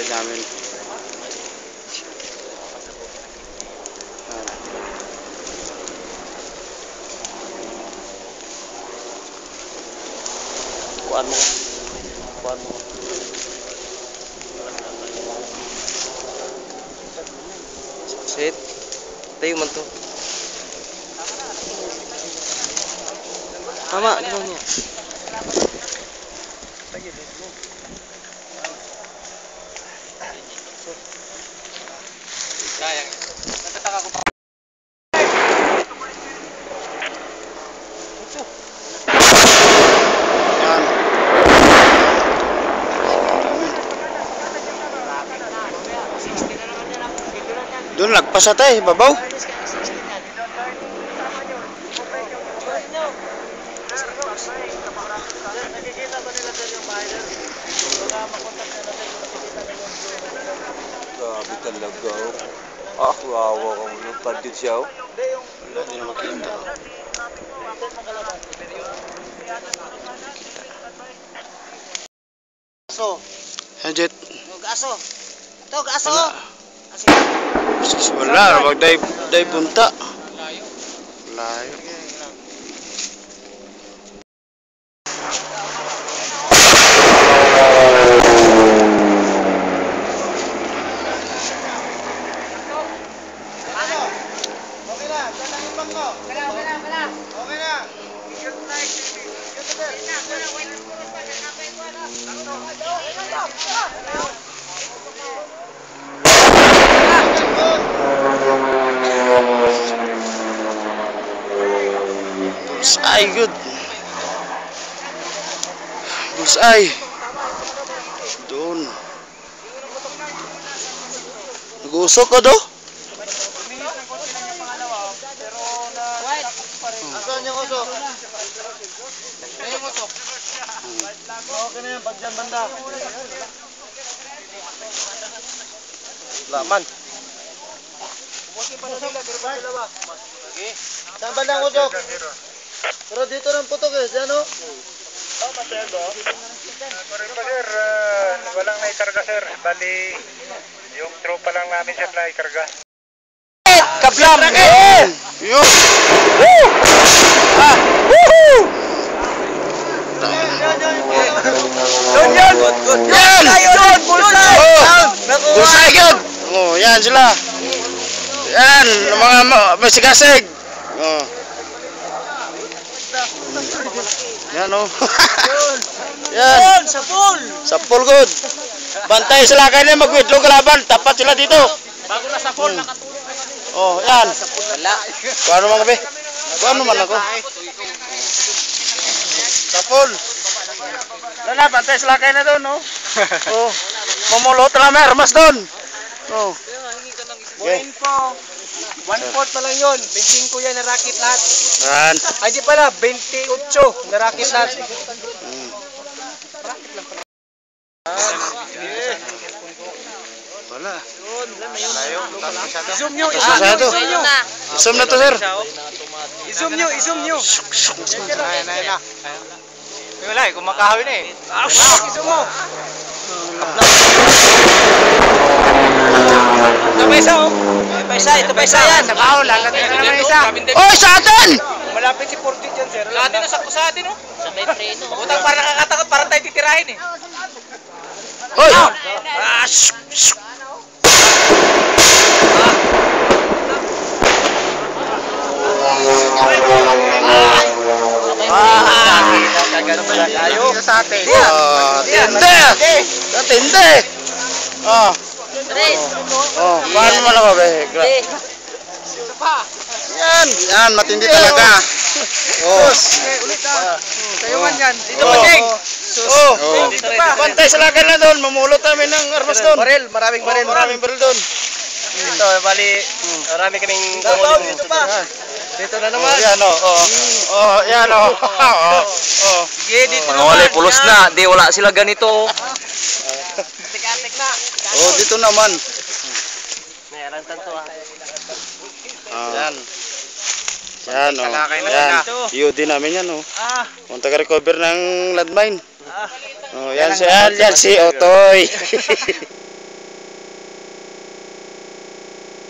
side namin. Kuan mo. Sit. Tayo man to. Tama, ano mo? Sayang. Natataka ko pa. Doon nagpasatay, babaw. Grabe talaga. Wawa ka mo nung pandit siya. Wala, hindi na makita. Aso. Hanjet. Aso. Ito, aso. Wala, mag-dive punta. Layo. Bullseye, good. Bullseye. Doon. Nag-usok ka do? Asan yung usok? Ay, yung usok. Okay na yan, pag dyan banda. Laman. Saan banda ang usok? Pero dito ng putok eh, dyan o? Oh, Matendo. Paripa sir, walang naikarga sir. Bali, yung tropa lang namin sir na ikarga. Kablam! Yun! Woo! Ah! Woohoo! Yun yun! Yan! Yun! Bullseye! Bullseye yun! Oh, yan sila. Yan, mga masigasig. Oh. Yan oh. Yan. Sa pool! Sa pool good. Bantay sila kanina magwidlo kalaban. Tapat sila dito. Bago na sa pool, nakatulog. Oh, yan. Wala. Kuano man kabe? Kuano man ako? Sa pool. Wala, bantay sila kanina doon, no? Oh. Mamulot lang may armas doon. Oh. Buhin po. 1/4 pa lang yun. 25 yan na racket lahat. Yan. Ay, di pala. 28 na racket lahat. Wala. I-zoom nyo. Masyado. Zoom na to, sir. I-zoom nyo. I-zoom nyo. Ayan na. Wala eh, kumakahawi na eh. I-zoom mo. Ito pa isa oh. Ito pa isa yan. Nakaw, lalagay na naman isa. Oy, sa atin! Malapit si 40 dyan, sir. Sa atin, sakto sa atin oh. Sa may preno. Utang parang nakakatakot, parang tayo titirahin eh. Oy! Ayaw sa atin. Tinde! Tinde! Oh. Oh, paano mo na ba, be? Yan, matindi talaga. Oh. Ulit ha. Kayo man yan. Dito Oh. pa, Jeng. Oh. Dito pa. Pantay sa lagan na doon, mamulot namin ng armas doon. Baril, maraming baril. Maraming baril doon. Dito, bali, marami kaming dito pa. Dito na naman. Oh, yan oh. Oh, yan oh. Oh. Oh. Sige, dito naman. Wala, pulos na. Di wala sila ganito. Tik-atik na. Oh, dito naman. Meron tanto ha. Yan. Yan oh. Yan. UD namin yan oh. Kung taga-recover ng landmine. Oh, yan si Otoy.